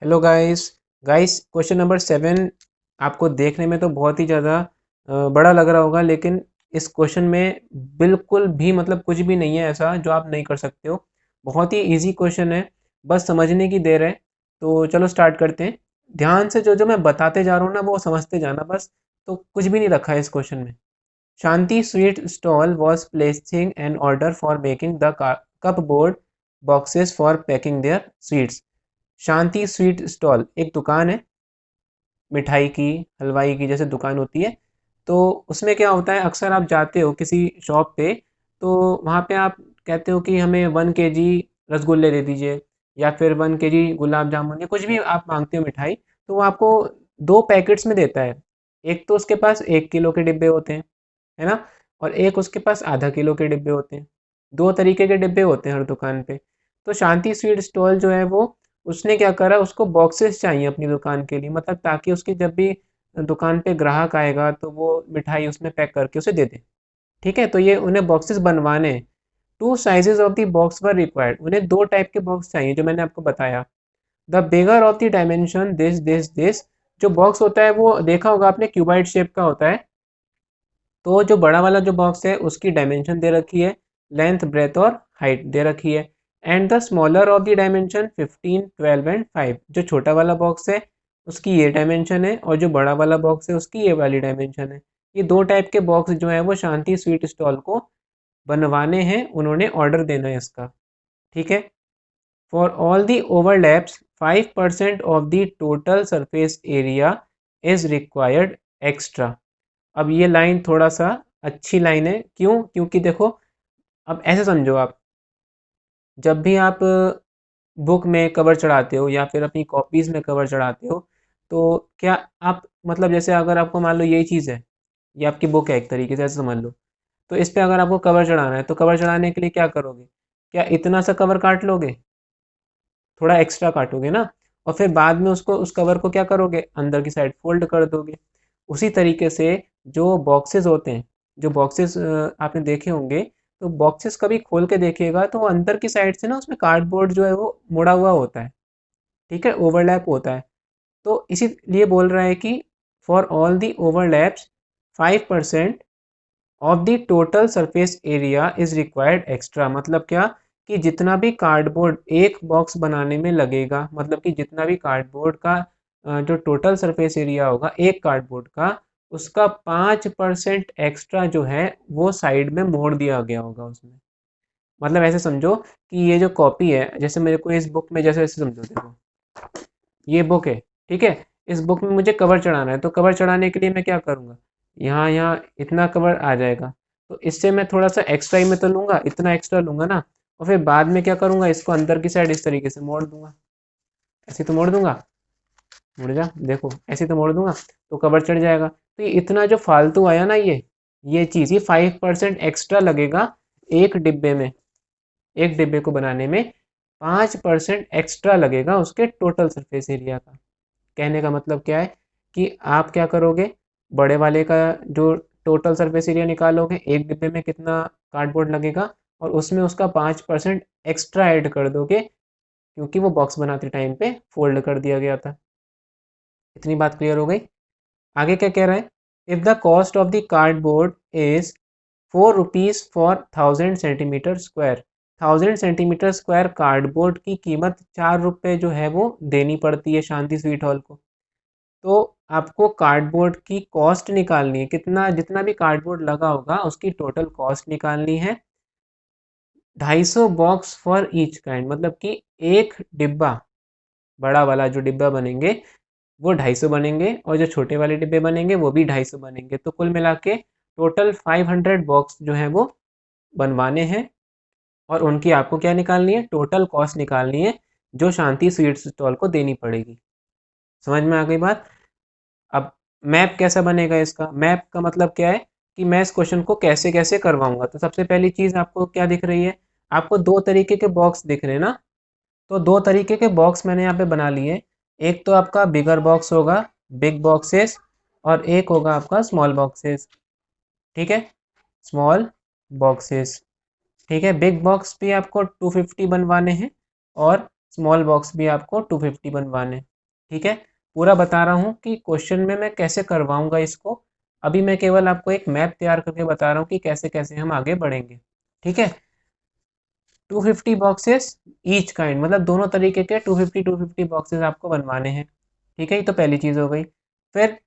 Hello guys. Question number 7 आपको देखने में तो बहुत ही ज़्यादा बड़ा लग रहा होगा, लेकिन इस क्वेश्चन में बिल्कुल भी मतलब कुछ भी नहीं है ऐसा जो आप नहीं कर सकते हो। बहुत ही इजी क्वेश्चन है, बस समझने की देर है। तो चलो स्टार्ट करते हैं। ध्यान से जो जो मैं बताते जा रहा हूँ ना वो समझते जाना बस। तो कुछ भी नहीं रखा है इस क्वेश्चन में। Shanti sweet stall was placing an order for making the cup board boxes for packing their sweets. Shanti sweet stall एक दुकान है, मिठाई की, हलवाई की जैसे दुकान होती है। तो उसमें क्या होता है, अक्सर आप जाते हो किसी शॉप पे, तो वहाँ पे आप कहते हो कि हमें 1 kg रसगुल्ले दे दीजिए, या फिर 1 kg गुलाब जामुन, या कुछ भी आप मांगते हो मिठाई। तो वो आपको 2 पैकेट्स में देता है। एक तो उसके पास 1 किलो के डिब्बे होते हैं, है ना, और एक उसके पास आधा किलो के डिब्बे होते हैं। 2 तरीके के डिब्बे होते हैं हर दुकान पे। तो शांति स्वीट स्टॉल जो है वो, उसने क्या करा, उसको बॉक्सेस चाहिए अपनी दुकान के लिए, मतलब ताकि उसकी जब भी दुकान पे ग्राहक आएगा तो वो मिठाई उसमें पैक करके उसे दे दे। ठीक है, तो ये उन्हें बॉक्सेस बनवाने हैं। 2 sizes of the box were required, उन्हें 2 टाइप के बॉक्स चाहिए जो मैंने आपको बताया। The bigger of the dimension this, जो बॉक्स होता है वो देखा होगा आपने, क्यूबाइड शेप का होता है। तो जो बड़ा वाला जो बॉक्स है उसकी डायमेंशन दे रखी है, लेंथ, ब्रेथ और हाइट दे रखी है। And the smaller of the dimension 15, 12 and 5, जो छोटा वाला बॉक्स है उसकी ये डायमेंशन है, और जो बड़ा वाला बॉक्स है उसकी ये वाली डायमेंशन है। ये 2 टाइप के बॉक्स जो है वो शांति स्वीट स्टॉल को बनवाने हैं, उन्होंने ऑर्डर देना है इसका। ठीक है। For all the overlaps 5% of the total surface area is required extra. अब ये लाइन थोड़ा सा अच्छी लाइन है, क्यों? क्योंकि देखो, अब ऐसे समझो आप, जब भी आप बुक में कवर चढ़ाते हो या फिर अपनी कॉपीज़ में कवर चढ़ाते हो, तो क्या आप, मतलब जैसे अगर आपको मान लो यही चीज़ है, ये आपकी बुक है एक तरीके से, ऐसे समझ लो। तो इस पे अगर आपको कवर चढ़ाना है तो कवर चढ़ाने के लिए क्या करोगे? क्या इतना सा कवर काट लोगे? थोड़ा एक्स्ट्रा काटोगे ना, और फिर बाद में उसको, उस कवर को क्या करोगे, अंदर की साइड फोल्ड कर दोगे। उसी तरीके से जो बॉक्सेस होते हैं, जो बॉक्सेस आपने देखे होंगे, तो बॉक्सेस कभी खोल के देखिएगा तो अंदर की साइड से ना उसमें कार्डबोर्ड जो है वो मुड़ा हुआ होता है। ठीक है, ओवरलैप होता है। तो इसीलिए बोल रहा है कि for all the overlaps 5% of the total surface area is required extra. मतलब क्या, कि जितना भी कार्डबोर्ड एक बॉक्स बनाने में लगेगा, मतलब कि जितना भी कार्डबोर्ड का जो टोटल सरफेस एरिया होगा एक कार्डबोर्ड का, उसका 5% एक्स्ट्रा जो है वो साइड में मोड़ दिया गया होगा उसमें। मतलब ऐसे समझो कि ये जो कॉपी है, जैसे मेरे को इस बुक में, जैसे ऐसे समझो, देखो ये बुक है। ठीक है, इस बुक में मुझे कवर चढ़ाना है, तो कवर चढ़ाने के लिए मैं क्या करूँगा, यहाँ यहाँ इतना कवर आ जाएगा। तो इससे मैं थोड़ा सा एक्स्ट्रा ही मैं तो लूँगा, इतना एक्स्ट्रा लूँगा ना, और फिर बाद में क्या करूँगा, इसको अंदर की साइड इस तरीके से मोड़ दूंगा। ऐसे तो मोड़ दूंगा, मुड़ जा, देखो ऐसे तो मोड़ दूंगा, तो कवर चढ़ जाएगा। तो ये इतना जो फालतू आया ना, ये चीज़, ये 5% एक्स्ट्रा लगेगा एक डिब्बे में। एक डिब्बे को बनाने में 5% एक्स्ट्रा लगेगा उसके टोटल सरफेस एरिया का। कहने का मतलब क्या है, कि आप क्या करोगे, बड़े वाले का जो टोटल सरफेस एरिया निकालोगे, एक डिब्बे में कितना कार्डबोर्ड लगेगा, और उसमें उसका 5% एक्स्ट्रा ऐड कर दोगे, क्योंकि वो बॉक्स बनाते टाइम पे फोल्ड कर दिया गया था। इतनी बात क्लियर हो गई। आगे क्या कह रहा है, if the cost of the cardboard is 4 rupees for 1000 centimetre square. 1000 centimetre square cardboard की कीमत 4 रुपये जो है वो देनी पड़ती है शांति स्वीट हॉल को। तो आपको कार्डबोर्ड की कॉस्ट निकालनी है, कितना, जितना भी कार्डबोर्ड लगा होगा उसकी टोटल कॉस्ट निकालनी है। 250 बॉक्स फॉर ईच काइंड, मतलब कि एक डिब्बा, बड़ा वाला जो डिब्बा बनेंगे वो 250 बनेंगे, और जो छोटे वाले डिब्बे बनेंगे वो भी 250 बनेंगे। तो कुल मिला के टोटल 500 बॉक्स जो है वो बनवाने हैं, और उनकी आपको क्या निकालनी है, टोटल कॉस्ट निकालनी है, जो शांति स्वीट स्टॉल को देनी पड़ेगी। समझ में आ गई बात? अब मैप कैसा बनेगा, इसका मैप का मतलब क्या है, कि मैं इस क्वेश्चन को कैसे कैसे करवाऊंगा। तो सबसे पहली चीज़ आपको क्या दिख रही है, आपको 2 तरीके के बॉक्स दिख रहे हैं ना। तो 2 तरीके के बॉक्स मैंने यहाँ पे बना लिए। एक तो आपका बिगर बॉक्स होगा, बिग बॉक्सेस, और एक होगा आपका स्मॉल बॉक्सेस। ठीक है, स्मॉल बॉक्सेस। ठीक है, बिग बॉक्स भी आपको 250 बनवाने हैं, और स्मॉल बॉक्स भी आपको 250 बनवाने हैं। ठीक है, पूरा बता रहा हूँ कि क्वेश्चन में मैं कैसे करवाऊंगा इसको। अभी मैं केवल आपको एक मैप तैयार करके बता रहा हूँ कि कैसे कैसे हम आगे बढ़ेंगे। ठीक है, 250 बॉक्सेस ईच काइंड, मतलब दोनों तरीके के 250 बॉक्सेस आपको बनवाने हैं। ठीक है, ये तो पहली चीज़ हो गई। फिर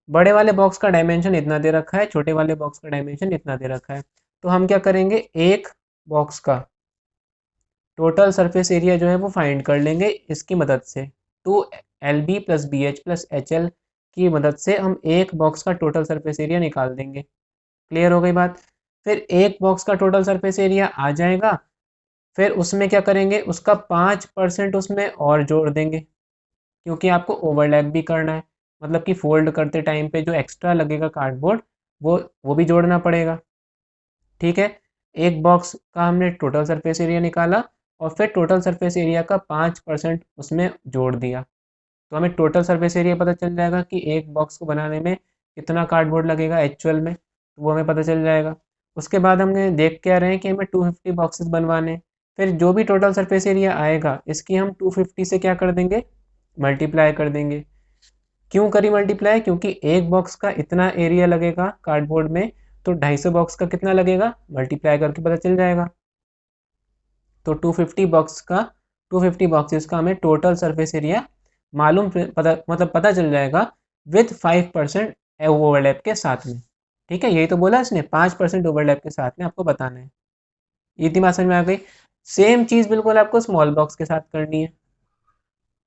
बड़े वाले बॉक्स का डायमेंशन इतना दे रखा है, छोटे वाले बॉक्स का डायमेंशन इतना दे रखा है। तो हम क्या करेंगे, एक बॉक्स का टोटल सरफेस एरिया जो है वो फाइंड कर लेंगे इसकी मदद से। 2 LB plus BH plus HL की मदद से हम एक बॉक्स का टोटल सरफेस एरिया निकाल देंगे। क्लियर हो गई बात। फिर एक बॉक्स का टोटल सरफेस एरिया आ जाएगा, फिर उसमें क्या करेंगे, उसका 5% उसमें और जोड़ देंगे, क्योंकि आपको ओवरलैप भी करना है, मतलब कि फोल्ड करते टाइम पे जो एक्स्ट्रा लगेगा कार्डबोर्ड वो भी जोड़ना पड़ेगा। ठीक है, एक बॉक्स का हमने टोटल सरफेस एरिया निकाला और फिर टोटल सरफेस एरिया का 5% उसमें जोड़ दिया, तो हमें टोटल सरफेस एरिया पता चल जाएगा कि एक बॉक्स को बनाने में कितना कार्डबोर्ड लगेगा एक्चुअल में, तो वो हमें पता चल जाएगा। उसके बाद हमने देख क्या रहे हैं कि हमें 250 बॉक्सेस बनवाने हैं। फिर जो भी टोटल सरफेस एरिया आएगा इसकी हम 250 से क्या कर देंगे, मल्टीप्लाई कर देंगे। क्यों करी मल्टीप्लाई, क्योंकि एक बॉक्स का इतना एरिया लगेगा कार्डबोर्ड में, तो 250 बॉक्स का कितना लगेगा, मल्टीप्लाई करके पता चल जाएगा। तो 250 बॉक्सेस का हमें टोटल सरफेस एरिया मालूम पता मतलब पता चल जाएगा विथ 5% ओवरलैप के साथ में। ठीक है, यही तो बोला इसने, 5% ओवरलैप के साथ में आपको बताना है। इतनी बात समझ में आ गई। सेम चीज़ बिल्कुल आपको स्मॉल बॉक्स के साथ करनी है।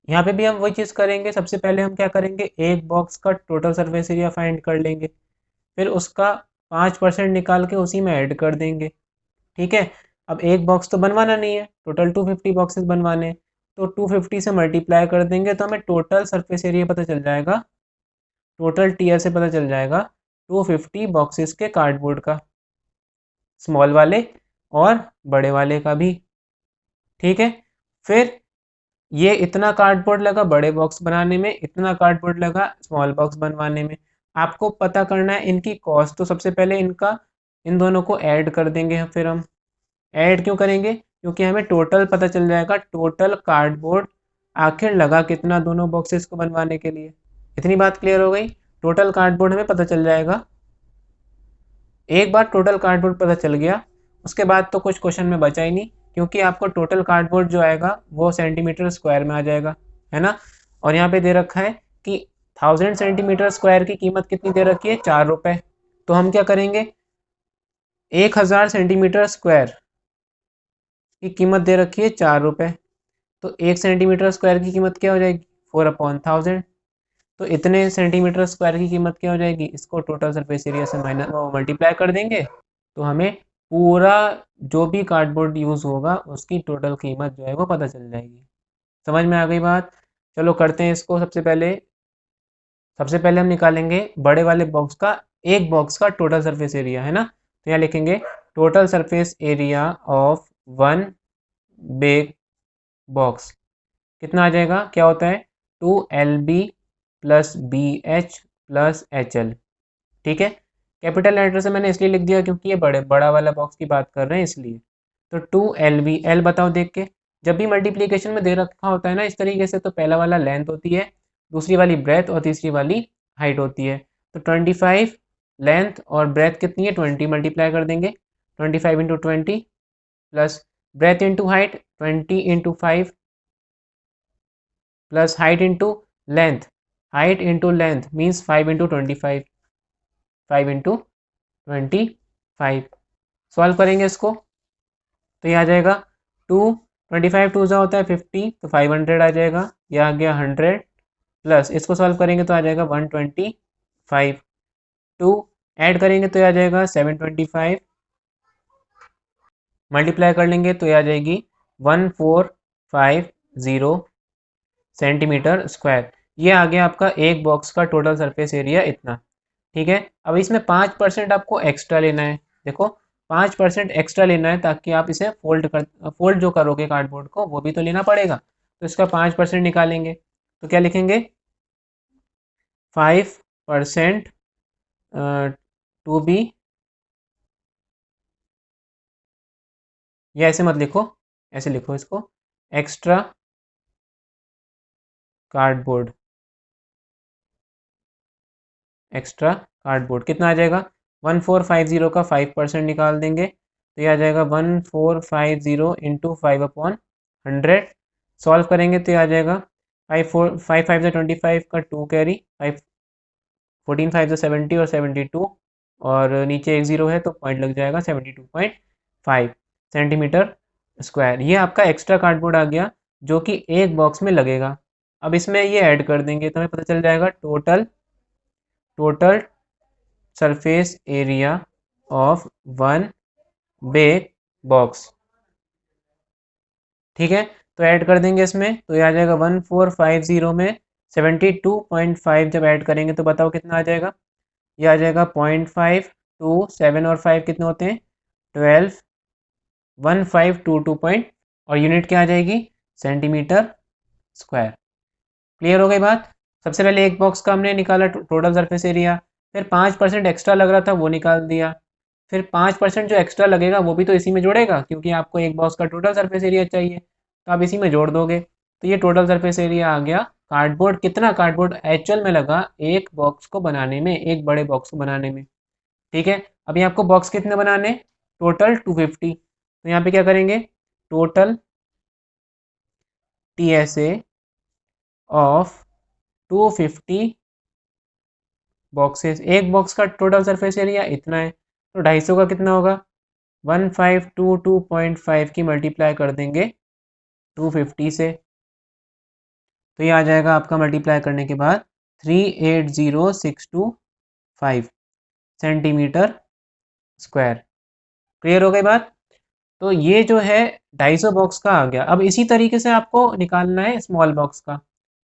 यहाँ पे भी हम वही चीज़ करेंगे। सबसे पहले हम क्या करेंगे, एक बॉक्स का टोटल सरफेस एरिया फाइंड कर लेंगे, फिर उसका 5% निकाल के उसी में ऐड कर देंगे। ठीक है, अब एक बॉक्स तो बनवाना नहीं है, टोटल 250 बॉक्सेस बनवाने हैं, तो 250 से मल्टीप्लाई कर देंगे तो हमें टोटल सरफेस एरिया पता चल जाएगा, टोटल टीयर से पता चल जाएगा 250 बॉक्सेस के कार्डबोर्ड का, स्मॉल वाले और बड़े वाले का भी। ठीक है, फिर ये इतना कार्डबोर्ड लगा बड़े बॉक्स बनाने में, इतना कार्डबोर्ड लगा स्मॉल बॉक्स बनवाने में। आपको पता करना है इनकी कॉस्ट, तो सबसे पहले इनका इन दोनों को ऐड कर देंगे। फिर हम ऐड क्यों करेंगे, क्योंकि हमें टोटल पता चल जाएगा, टोटल कार्डबोर्ड आखिर लगा कितना दोनों बॉक्सेस को बनवाने के लिए। इतनी बात क्लियर हो गई। टोटल कार्डबोर्ड हमें पता चल जाएगा। एक बार टोटल कार्डबोर्ड पता चल गया, उसके बाद तो कुछ क्वेश्चन में बचा ही नहीं, क्योंकि आपको टोटल कार्डबोर्ड जो आएगा वो सेंटीमीटर स्क्वायर में आ जाएगा, है ना। और यहाँ पे दे रखा है कि 1000 सेंटीमीटर स्क्वायर की कीमत कितनी दे रखी है, 4 रुपये। तो हम क्या करेंगे, 1000 सेंटीमीटर स्क्वायर की कीमत दे रखी है 4 रुपये, तो 1 सेंटीमीटर स्क्वायर की कीमत क्या हो जाएगी, 4/1000। तो इतने सेंटीमीटर स्क्वायर की कीमत क्या हो जाएगी, इसको टोटल सरफेस एरिया से माइनस मल्टीप्लाई कर देंगे, तो हमें पूरा जो भी कार्डबोर्ड यूज़ होगा उसकी टोटल कीमत जो है वो पता चल जाएगी। समझ में आ गई बात। चलो करते हैं इसको। सबसे पहले हम निकालेंगे बड़े वाले बॉक्स का, एक बॉक्स का टोटल सरफेस एरिया, है ना। तो यहाँ लिखेंगे total surface area of one big box कितना आ जाएगा, क्या होता है, 2LB plus BH plus HL। ठीक है, कैपिटल लेटर से मैंने इसलिए लिख दिया क्योंकि ये बड़ा वाला बॉक्स की बात कर रहे हैं इसलिए। तो 2LB, एल बताओ देख के, जब भी मल्टीप्लिकेशन में दे रखा होता है ना इस तरीके से, तो पहला वाला लेंथ होती है, दूसरी वाली ब्रेथ और तीसरी वाली हाइट होती है। तो 25 लेंथ और ब्रेथ कितनी है, 20 मल्टीप्लाई कर देंगे, 25 × 20 plus breadth into height 20 × 5 plus height into length, height into length means 5 × 25, 5 × 25। Solve करेंगे इसको तो ये आ जाएगा 25 टू जा होता है 50, तो 500 आ जाएगा, यह आ गया 100 प्लस इसको सॉल्व करेंगे तो आ जाएगा 125। टू ऐड करेंगे तो ये आ जाएगा 725, मल्टीप्लाई कर लेंगे तो ये आ जाएगी 1450 सेंटीमीटर स्क्वायर। ये आ गया आपका एक बॉक्स का टोटल सरफेस एरिया इतना। ठीक है, अब इसमें 5% आपको एक्स्ट्रा लेना है। देखो 5% एक्स्ट्रा लेना है ताकि आप इसे फोल्ड जो करोगे कार्डबोर्ड को वो भी तो लेना पड़ेगा, तो इसका 5% निकालेंगे तो क्या लिखेंगे, 5% टू बी, या ऐसे मत लिखो, ऐसे लिखो इसको, एक्स्ट्रा कार्डबोर्ड। एक्स्ट्रा कार्डबोर्ड कितना आ जाएगा, 1450 का 5% निकाल देंगे तो ये आ जाएगा 1450 इंटू 5/100। सॉल्व करेंगे तो ये आ जाएगा 5 5 का 2 कैरी, 14 5 70 और 72, और नीचे एक ज़ीरो है तो पॉइंट लग जाएगा 72.5 सेंटीमीटर स्क्वायर। ये आपका एक्स्ट्रा कार्डबोर्ड आ गया जो कि एक बॉक्स में लगेगा। अब इसमें ये ऐड कर देंगे तो हमें पता चल जाएगा total surface area of one big box. ठीक है, तो ऐड कर देंगे इसमें तो ये आ जाएगा 1450 में 72.5 जब ऐड करेंगे तो बताओ कितना आ जाएगा। ये आ जाएगा 0.5 2 7 और 5 कितने होते हैं 12 1522 पॉइंट, और यूनिट क्या आ जाएगी सेंटीमीटर स्क्वायर। क्लियर हो गई बात। सबसे पहले एक बॉक्स का हमने निकाला टोटल सरफेस एरिया, फिर 5% एक्स्ट्रा लग रहा था वो निकाल दिया, फिर 5% जो एक्स्ट्रा लगेगा वो भी तो इसी में जोड़ेगा क्योंकि आपको एक बॉक्स का टोटल सरफेस एरिया चाहिए तो आप इसी में जोड़ दोगे। तो ये टोटल सरफेस एरिया आ गया। कार्डबोर्ड कितना कार्डबोर्ड एक्चुअल में लगा एक बॉक्स को बनाने में, एक बड़े बॉक्स को बनाने में। ठीक है, अभी आपको बॉक्स कितने बनाने, टोटल 250। तो यहाँ पे क्या करेंगे, टोटल TSA ऑफ 250 बॉक्सेस, एक बॉक्स का टोटल सरफेस एरिया इतना है तो 250 का कितना होगा 1522.5 की मल्टीप्लाई कर देंगे 250 से तो ये आ जाएगा आपका मल्टीप्लाई करने के बाद 380,625 सेंटीमीटर स्क्वायर। क्लियर हो गई बात। तो ये जो है 250 बॉक्स का आ गया। अब इसी तरीके से आपको निकालना है स्मॉल बॉक्स का।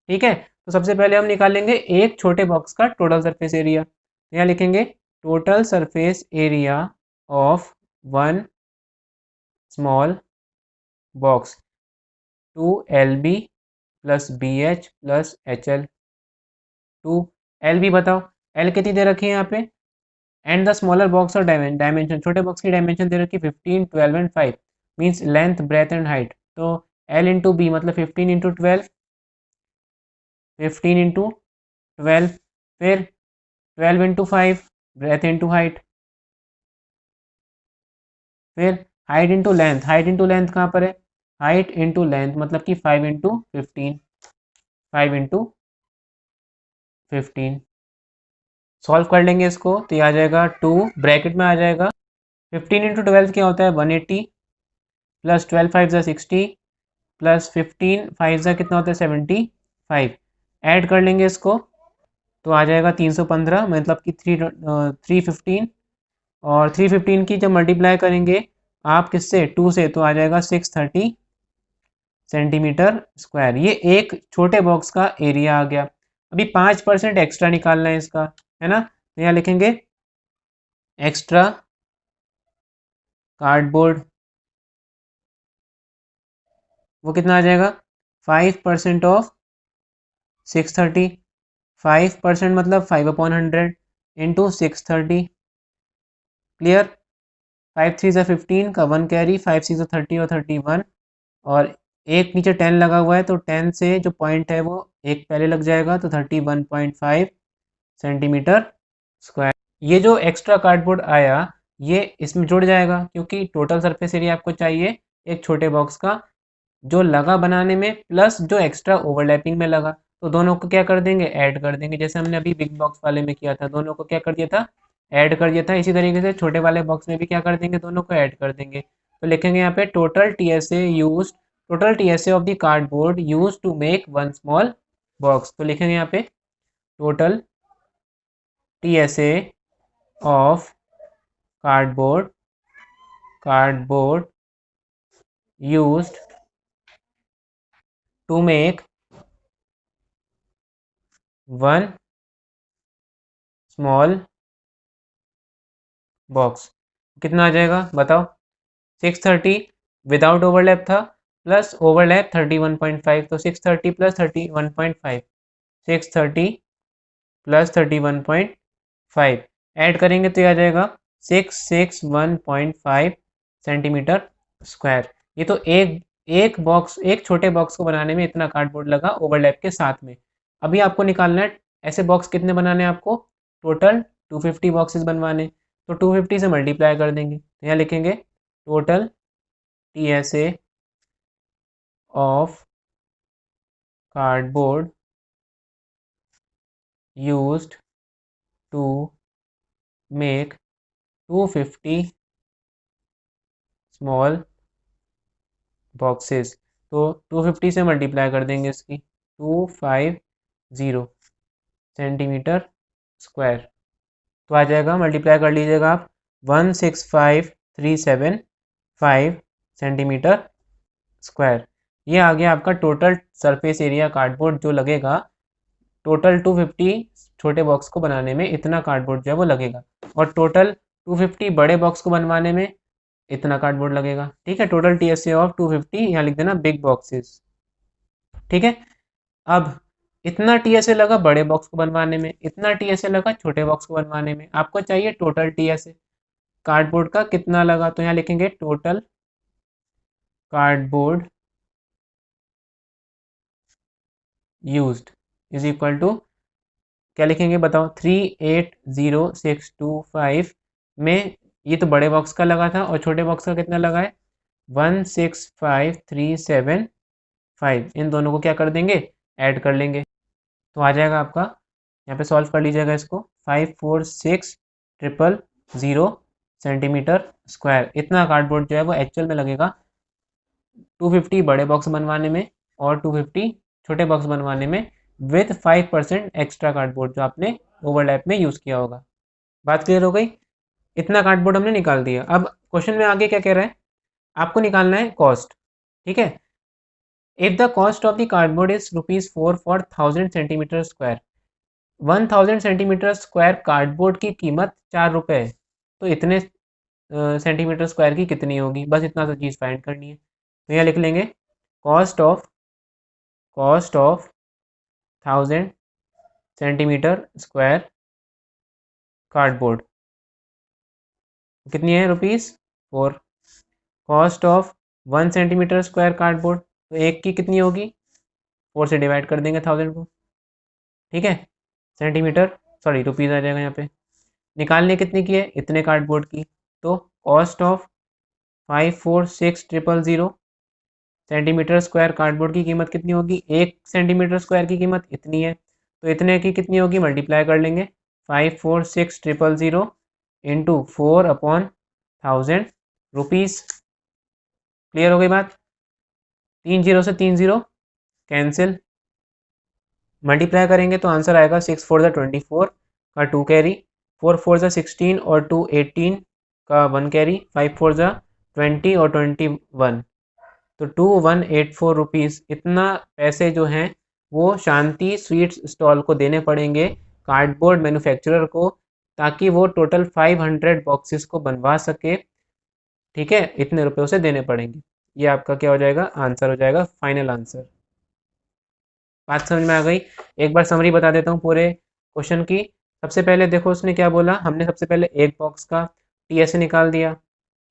ठीक है, तो सबसे पहले हम निकालेंगे एक छोटे बॉक्स का टोटल सरफेस एरिया। तो यहाँ लिखेंगे total surface area of one small box 2LB plus BH plus HL। 2LB बताओ, L कितनी दे रखी है यहाँ पे, एंड द स्मॉलर बॉक्स और डायमेंशन, छोटे बॉक्स की डायमेंशन दे रखी है 15 12 and 5 means length breadth and height. तो L इंटू बी मतलब 15 इंटू 12, 15 इंटू 12, फिर 12 इंटू 5 ब्रेथ इंटू हाइट, फिर height into length, height into length कहाँ पर है, हाइट इंटू लेंथ मतलब कि 5 इंटू 15, 5 इंटू 15। सॉल्व कर लेंगे इसको तो ये आ जाएगा 2 ब्रैकेट में आ जाएगा 15 इंटू 12 क्या होता है 180 प्लस 12 5 ज़ा 60 प्लस 15 5 ज़ा कितना होता है 75। ऐड कर लेंगे इसको तो आ जाएगा 315 मतलब कि 315, और 315 की जब मल्टीप्लाई करेंगे आप किससे 2 से तो आ जाएगा 630 सेंटीमीटर स्क्वायर। ये एक छोटे बॉक्स का एरिया आ गया। अभी 5% एक्स्ट्रा निकालना है इसका, है ना। तो यहाँ लिखेंगे एक्स्ट्रा कार्डबोर्ड, वो कितना आ जाएगा 5% ऑफ 630, 5% मतलब 5/100 इंटू 630। क्लियर, 5 3 ज़ा 15 का 1 कैरी, 5 6 ज़ा 30 और 31, और एक नीचे 10 लगा हुआ है तो 10 से जो पॉइंट है वो एक पहले लग जाएगा तो 31.5 सेंटीमीटर स्क्वायर। ये जो एक्स्ट्रा कार्डबोर्ड आया ये इसमें जुड़ जाएगा क्योंकि टोटल सरफेस एरिया आपको चाहिए एक छोटे बॉक्स का जो लगा बनाने में प्लस जो एक्स्ट्रा ओवरलैपिंग में लगा, तो दोनों को क्या कर देंगे ऐड कर देंगे, जैसे हमने अभी बिग बॉक्स वाले में किया था, दोनों को क्या कर दिया था ऐड कर दिया था। इसी तरीके से छोटे वाले बॉक्स में भी क्या कर देंगे दोनों को ऐड कर देंगे। तो लिखेंगे यहाँ पे total TSA of the cardboard use to make one small box. तो लिखेंगे यहाँ पे total TSA of cardboard used to make one small box। कितना आ जाएगा बताओ 630 विदाउट ओवरलैप था प्लस ओवरलैप 31.5, तो 630 प्लस 31.5, 630 प्लस 31.5 ऐड करेंगे तो ये आ जाएगा 661.5 सेंटीमीटर स्क्वायर। ये तो एक छोटे बॉक्स को बनाने में इतना कार्डबोर्ड लगा ओवरलैप के साथ में। अभी आपको निकालना है ऐसे बॉक्स कितने बनाने हैं आपको, टोटल 250 बॉक्सेस बनवाने, तो 250 से मल्टीप्लाई कर देंगे, तो यहाँ लिखेंगे total TSA of cardboard used to make 250 small boxes. तो 250 से मल्टीप्लाई कर देंगे इसकी, 250 सेंटीमीटर स्क्वायर, तो आ जाएगा, मल्टीप्लाई कर लीजिएगा आप, 165,375 सेंटीमीटर स्क्वायर। ये आ गया आपका टोटल सरफेस एरिया कार्डबोर्ड जो लगेगा, टोटल 250 छोटे बॉक्स को बनाने में इतना कार्डबोर्ड जो है वो लगेगा, और टोटल 250 बड़े बॉक्स को बनवाने में इतना कार्डबोर्ड लगेगा। ठीक है, टोटल TSA ऑफ 250, यहाँ लिख देना बिग बॉक्सेस। ठीक है, अब इतना TSA लगा बड़े बॉक्स को बनवाने में, इतना TSA लगा छोटे बॉक्स को बनवाने में, आपको चाहिए टोटल TSA कार्डबोर्ड का कितना लगा, तो यहाँ लिखेंगे total cardboard used is equal to, क्या लिखेंगे बताओ, 380,625 में, ये तो बड़े बॉक्स का लगा था, और छोटे बॉक्स का कितना लगा है, 165,375, इन दोनों को क्या कर देंगे, ऐड कर लेंगे, तो आ जाएगा आपका, यहाँ पे सॉल्व कर लीजिएगा इसको, 546,000 सेंटीमीटर स्क्वायर। इतना कार्डबोर्ड जो है वो एक्चुअल में लगेगा 250 बड़े बॉक्स बनवाने में और 250 छोटे बॉक्स बनवाने में, विथ 5% एक्स्ट्रा कार्डबोर्ड जो आपने ओवरलैप में यूज़ किया होगा। बात क्लियर हो गई, इतना कार्डबोर्ड हमने निकाल दिया। अब क्वेश्चन में आगे क्या कह रहा है, आपको निकालना है कॉस्ट। ठीक है, if the cost of the cardboard is ₹4 for 1000 centimetre square, 1000 centimetre square cardboard की कीमत ₹4 है, तो इतने सेंटीमीटर स्क्वायर की कितनी होगी, बस इतना सा चीज़ फाइंड करनी है, तो यहाँ लिख लेंगे cost of 1000 centimetre square cardboard कितनी है, ₹4। Cost of 1 centimetre square cardboard, तो एक की कितनी होगी, 4 से डिवाइड कर देंगे 1000 को। ठीक है, सेंटीमीटर, सॉरी रुपीज़ आ जाएगा यहाँ पे, निकालने कितने की है, इतने कार्डबोर्ड की, तो cost of 546,000 centimetre square cardboard की कीमत कितनी होगी, 1 सेंटीमीटर स्क्वायर की कीमत इतनी है, तो इतने की कितनी होगी, मल्टीप्लाई कर लेंगे, 546,000 इंटू 4/1000 रुपीज़। क्लियर हो गई बात, 3 जीरो से 3 जीरो कैंसिल, मल्टीप्लाई करेंगे तो आंसर आएगा 6 4 24 का 2 कैरी, 4 4 16 और 2 18 का 1 कैरी, 5 4 20 और 21, तो 2184 रुपीज़, इतना पैसे जो हैं वो शांति स्वीट्स स्टॉल को देने पड़ेंगे, कार्डबोर्ड मैन्युफैक्चरर को, ताकि वो टोटल 500 बॉक्सेस को बनवा सके। ठीक है, इतने रुपए उसे देने पड़ेंगे, ये आपका क्या हो जाएगा, आंसर हो जाएगा, फाइनल आंसर। बात समझ में आ गई, एक बार समरी बता देता हूँ पूरे क्वेश्चन की। सबसे पहले देखो उसने क्या बोला, हमने सबसे पहले एक बॉक्स का TSA निकाल दिया।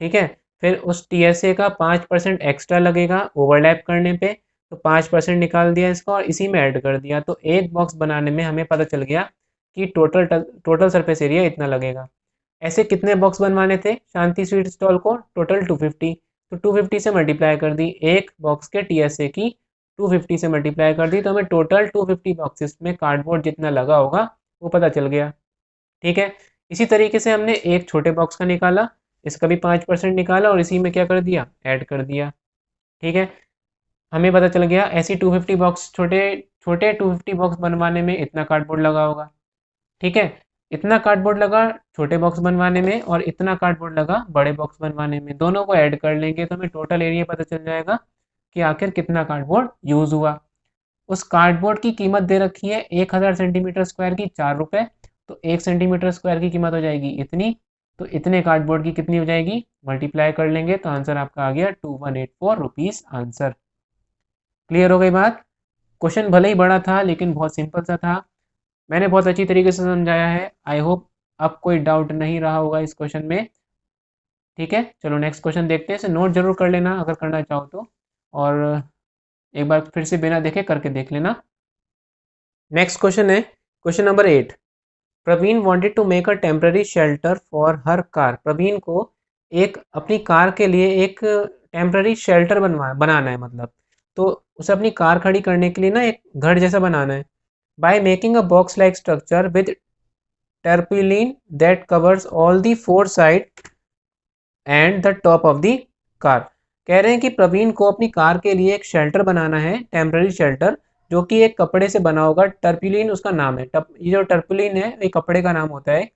ठीक है, फिर उस TSA का 5% एक्स्ट्रा लगेगा ओवरलैप करने पे, तो 5% निकाल दिया इसका और इसी में ऐड कर दिया, तो एक बॉक्स बनाने में हमें पता चल गया कि टोटल सरफेस एरिया इतना लगेगा। ऐसे कितने बॉक्स बनवाने थे शांति स्वीट स्टॉल को, टोटल 250, तो 250 से मल्टीप्लाई कर दी, एक बॉक्स के TSA की 250 से मल्टीप्लाई कर दी, तो हमें टोटल 250 बॉक्सेस में कार्डबोर्ड जितना लगा होगा वो पता चल गया। ठीक है, इसी तरीके से हमने एक छोटे बॉक्स का निकाला, इसका भी 5% निकाला और इसी में क्या कर दिया, ऐड कर दिया। ठीक है, हमें पता चल गया ऐसी 250 बॉक्स, छोटे छोटे 250 बॉक्स बनवाने में इतना कार्डबोर्ड लगा होगा। ठीक है, इतना कार्डबोर्ड लगा छोटे बॉक्स बनवाने में और इतना कार्डबोर्ड लगा बड़े बॉक्स बनवाने में, दोनों को ऐड कर लेंगे तो हमें टोटल एरिया पता चल जाएगा कि आखिर कितना कार्डबोर्ड यूज़ हुआ। उस कार्डबोर्ड की कीमत दे रखी है 1000 सेंटीमीटर स्क्वायर की ₹4, तो 1 सेंटीमीटर स्क्वायर की कीमत हो जाएगी इतनी, तो इतने कार्डबोर्ड की कितनी हो जाएगी, मल्टीप्लाई कर लेंगे तो आंसर आपका आ गया 2184 रुपीज़ आंसर। क्लियर हो गई बात, क्वेश्चन भले ही बड़ा था लेकिन बहुत सिंपल सा था, मैंने बहुत अच्छी तरीके से समझाया है, आई होप अब कोई डाउट नहीं रहा होगा इस क्वेश्चन में। ठीक है, चलो नेक्स्ट क्वेश्चन देखते हैं, इसे नोट जरूर कर लेना अगर करना चाहो तो, और एक बार फिर से बिना देखे करके देख लेना। नेक्स्ट क्वेश्चन है question number 8, Praveen wanted to make a temporary shelter for her car. Praveen को एक अपनी कार के लिए एक टेम्पररी शेल्टर बनाना है, मतलब तो उसे अपनी कार खड़ी करने के लिए ना एक घर जैसा बनाना है। By making a box like structure with tarpaulin that covers all the four sides and the top of the car. कह रहे हैं कि प्रवीण को अपनी कार के लिए एक शेल्टर बनाना है, टेम्पररी शेल्टर, जो कि एक कपड़े से बना होगा। टर्पुलिन उसका नाम है। ये जो टर्पुलिन है ये कपड़े का नाम होता है।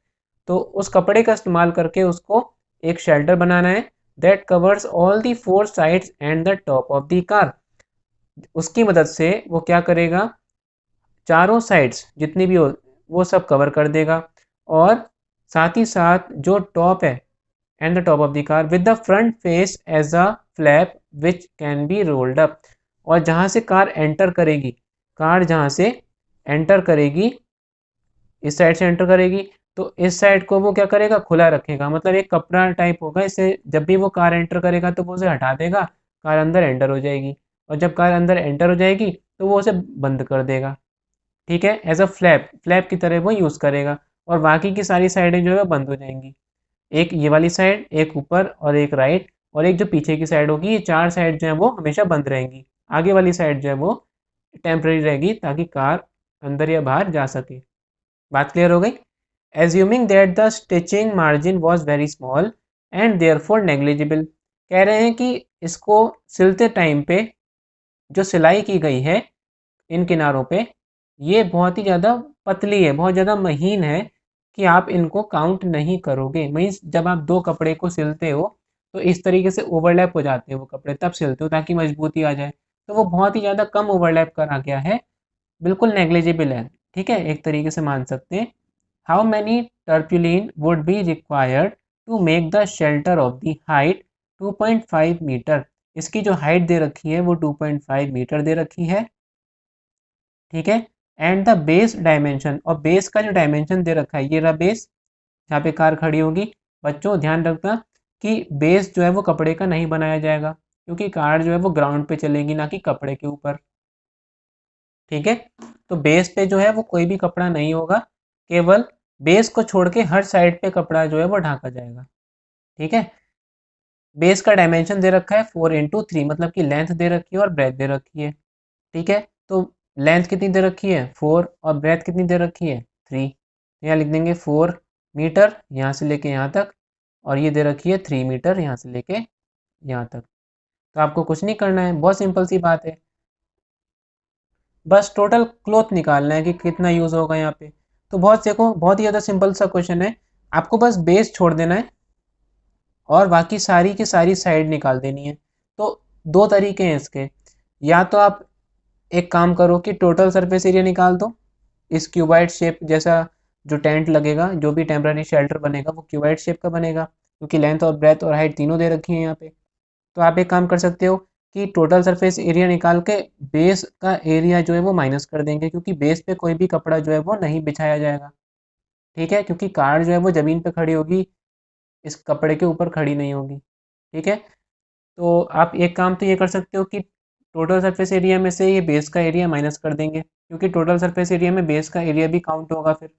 तो उस कपड़े का इस्तेमाल करके उसको एक शेल्टर बनाना है that covers all the four sides and the top of the car. उसकी मदद से वो क्या करेगा, चारों साइड्स जितनी भी हो वो सब कवर कर देगा, और साथ ही साथ जो टॉप है and the top of the car with the front face as a flap which can be rolled up. और जहाँ से कार एंटर करेगी, कार जहाँ से एंटर करेगी, इस साइड से एंटर करेगी, तो इस साइड को वो क्या करेगा, खुला रखेगा। मतलब एक कपड़ा टाइप होगा, इससे जब भी वो कार एंटर करेगा तो वो उसे हटा देगा, कार अंदर एंटर हो जाएगी। और जब कार अंदर एंटर हो जाएगी तो वो उसे बंद कर देगा। ठीक है, एज अ फ्लैप, फ्लैप की तरह वो यूज़ करेगा, और बाकी की सारी साइडें जो है वो बंद हो जाएंगी। एक ये वाली साइड, एक ऊपर और एक राइट, और एक जो पीछे की साइड होगी, ये चार साइड जो है वो हमेशा बंद रहेंगी। आगे वाली साइड जो है वो टेम्पररी रहेगी ताकि कार अंदर या बाहर जा सके। बात क्लियर हो गई। Assuming that the stitching margin was very small and therefore negligible. कह रहे हैं कि इसको सिलते टाइम पे जो सिलाई की गई है इन किनारों पे, ये बहुत ही ज़्यादा पतली है, बहुत ज़्यादा महीन है, कि आप इनको काउंट नहीं करोगे। मीन्स जब आप दो कपड़े को सिलते हो तो इस तरीके से ओवरलैप हो जाते हैं वो कपड़े, तब सिलते हो ताकि मजबूती आ जाए। तो वो बहुत ही ज़्यादा कम ओवरलैप करा गया है, बिल्कुल नेग्लिजिबल है। ठीक है, एक तरीके से मान सकते हैं। How many tarpaulin would be required to make the shelter of the height 2.5 metre. इसकी जो हाइट दे रखी है वो 2.5 मीटर दे रखी है। ठीक है, एंड द बेस डायमेंशन, और बेस का जो डायमेंशन दे रखा है, ये रहा बेस जहाँ पे कार खड़ी होगी। बच्चों ध्यान रखना कि बेस जो है वो कपड़े का नहीं बनाया जाएगा, क्योंकि कार जो है वो ग्राउंड पे चलेगी, ना कि कपड़े के ऊपर। ठीक है, तो बेस पे जो है वो कोई भी कपड़ा नहीं होगा, केवल बेस को छोड़ के हर साइड पे कपड़ा जो है वो ढाका जाएगा। ठीक है, बेस का डायमेंशन दे रखा है 4 × 3, मतलब कि लेंथ दे रखी है और ब्रेथ दे रखी है। ठीक है, तो लेंथ कितनी दे रखी है 4, और ब्रेथ कितनी दे रखी है 3। यहाँ लिख देंगे 4 मीटर यहाँ से लेके यहाँ तक, और ये दे रखी है 3 मीटर यहाँ से लेके यहाँ तक। तो आपको कुछ नहीं करना है, बहुत सिंपल सी बात है, बस टोटल क्लॉथ निकालना है कि कितना यूज़ होगा यहाँ पे। तो बहुत देखो, बहुत ही ज़्यादा सिंपल सा क्वेश्चन है। आपको बस बेस छोड़ देना है और बाकी सारी की सारी साइड निकाल देनी है। तो दो तरीके हैं इसके, या तो आप एक काम करो कि टोटल सरफेस एरिया निकाल दो, इस क्यूबाइड शेप जैसा जो टेंट लगेगा, जो भी टेम्पररी शेल्टर बनेगा वो क्यूबाइड शेप का बनेगा, क्योंकि लेंथ और ब्रेथ और हाइट तीनों दे रखी है यहाँ पे। तो आप एक काम कर सकते हो कि टोटल सरफेस एरिया निकाल के बेस का एरिया जो है वो माइनस कर देंगे, क्योंकि बेस पे कोई भी कपड़ा जो है वो नहीं बिछाया जाएगा। ठीक है, क्योंकि कार जो है वो ज़मीन पे खड़ी होगी, इस कपड़े के ऊपर खड़ी नहीं होगी। ठीक है, तो आप एक काम तो ये कर सकते हो कि टोटल सरफेस एरिया में से ये बेस का एरिया माइनस कर देंगे, क्योंकि टोटल सरफेस एरिया में बेस का एरिया भी काउंट होगा फिर।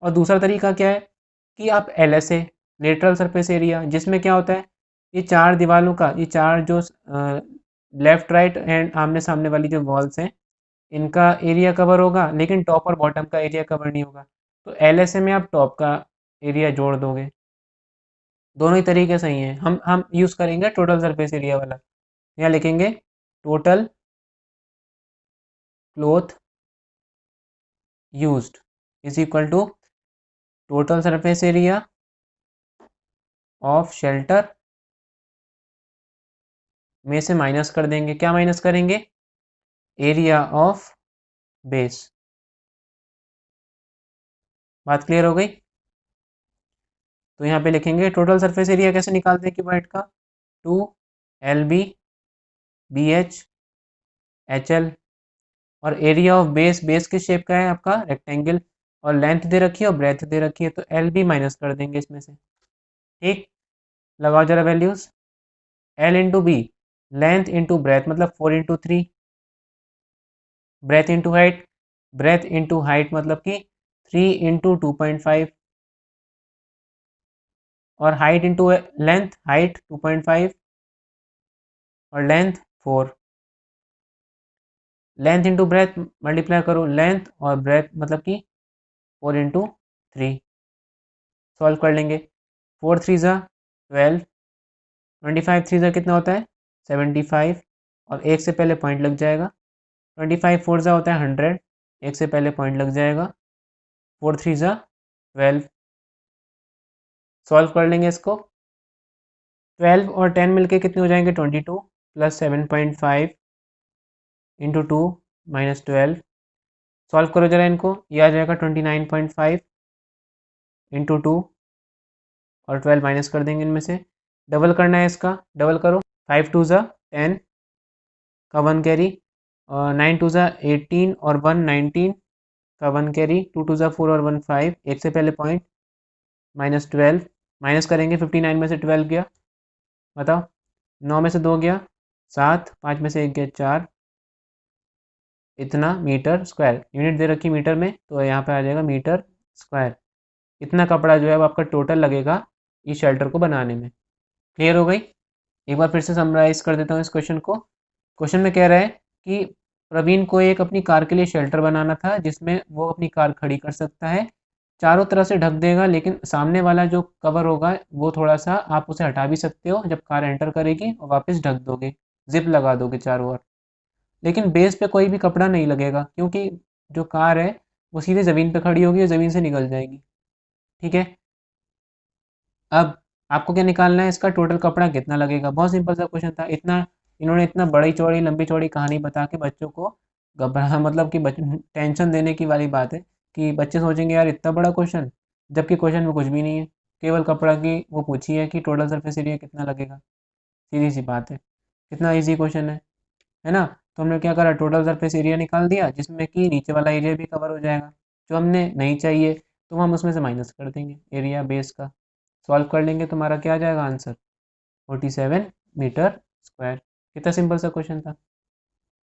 और दूसरा तरीका क्या है कि आप LSA, लेटरल सरफेस एरिया, जिसमें क्या होता है, ये चार दीवारों का, ये चार जो लेफ़्ट राइट एंड आमने सामने वाली जो वॉल्स हैं, इनका एरिया कवर होगा, लेकिन टॉप और बॉटम का एरिया कवर नहीं होगा। तो LSA में आप टॉप का एरिया जोड़ दोगे। दोनों ही तरीके सही हैं। हम यूज़ करेंगे टोटल सरफेस एरिया वाला। यहाँ लिखेंगे total cloth used is equal to total surface area of shelter में से माइनस कर देंगे, क्या माइनस करेंगे, एरिया ऑफ बेस। बात क्लियर हो गई। तो यहाँ पे लिखेंगे टोटल सरफेस एरिया कैसे निकालते हैं क्यूबॉइड का, 2 LB BH HL, और एरिया ऑफ बेस, बेस किस शेप का है आपका, रेक्टेंगल, और लेंथ दे रखी है और ब्रेथ दे रखी है, तो LB माइनस कर देंगे इसमें से। ठीक, लगाओ जरा values. L × B, length into breadth, मतलब 4 × 3, breath into height, breath into height मतलब कि 3 इंटू 2.5 और हाइट इंटू लेंथ, हाइट 2.5 और length 4, length into breadth multiply करो, लेंथ और ब्रेथ मतलब कि 4 इंटू 3, सॉल्व कर लेंगे। 4 3 ज़ा 12, 25 3 ज़ा कितना होता है 75 और एक से पहले पॉइंट लग जाएगा। 25 4 ज़ा होता है 100, एक से पहले पॉइंट लग जाएगा। 4 3 ज़ा 12, सॉल्व कर लेंगे इसको। 12 और 10 मिलके कितने हो जाएंगे 22 प्लस 7.5 इंटू 2 माइनस 12, सॉल्व करो जरा इनको, ये आ जाएगा 29.5 इंटू 2 और 12 माइनस कर देंगे इनमें से। डबल करना है इसका, डबल करो। 5 2 ज़ा 10 का 1 कैरी, 9 2 ज़ा 18 और 1 19 का 1 कैरी, 2 2 ज़ा 4 और 1 5, एक से पहले पॉइंट, माइनस 12, माइनस करेंगे 59 में से 12 गया, बताओ 9 में से 2 गया 7, 5 में से 1 गया 4, इतना मीटर स्क्वायर, यूनिट दे रखी मीटर में तो यहाँ पे आ जाएगा मीटर स्क्वायर। इतना कपड़ा जो है वो आपका टोटल लगेगा इस शेल्टर को बनाने में। क्लियर हो गई? एक बार फिर से समराइज कर देता हूँ इस क्वेश्चन को। क्वेश्चन में कह रहा है कि प्रवीण को एक अपनी कार के लिए शेल्टर बनाना था जिसमें वो अपनी कार खड़ी कर सकता है, चारों तरफ से ढक देगा लेकिन सामने वाला जो कवर होगा वो थोड़ा सा आप उसे हटा भी सकते हो जब कार एंटर करेगी और वापस ढक दोगे, जिप लगा दोगे चारों ओर, लेकिन बेस पे कोई भी कपड़ा नहीं लगेगा क्योंकि जो कार है वो सीधे ज़मीन पे खड़ी होगी और ज़मीन से निकल जाएगी। ठीक है, अब आपको क्या निकालना है, इसका टोटल कपड़ा कितना लगेगा। बहुत सिंपल सा क्वेश्चन था। इतना इन्होंने इतना बड़ी चौड़ी लंबी चौड़ी कहानी बता के बच्चों को घबरा मतलब कि टेंशन देने की वाली बात है कि बच्चे सोचेंगे यार इतना बड़ा क्वेश्चन, जबकि क्वेश्चन में कुछ भी नहीं है, केवल कपड़ा की वो पूछी है कि टोटल सरफेस एरिया कितना लगेगा। सीधी सी बात है, कितना ईजी क्वेश्चन है ना। तो हमने क्या करा, टोटल सरफेस एरिया निकाल दिया जिसमें कि नीचे वाला एरिया भी कवर हो जाएगा। जो हमने नहीं चाहिए तो हम उसमें से माइनस कर देंगे एरिया बेस का। सॉल्व कर लेंगे तो हमारा क्या आ जाएगा आंसर 47 मीटर स्क्वायर। कितना सिंपल सा क्वेश्चन था।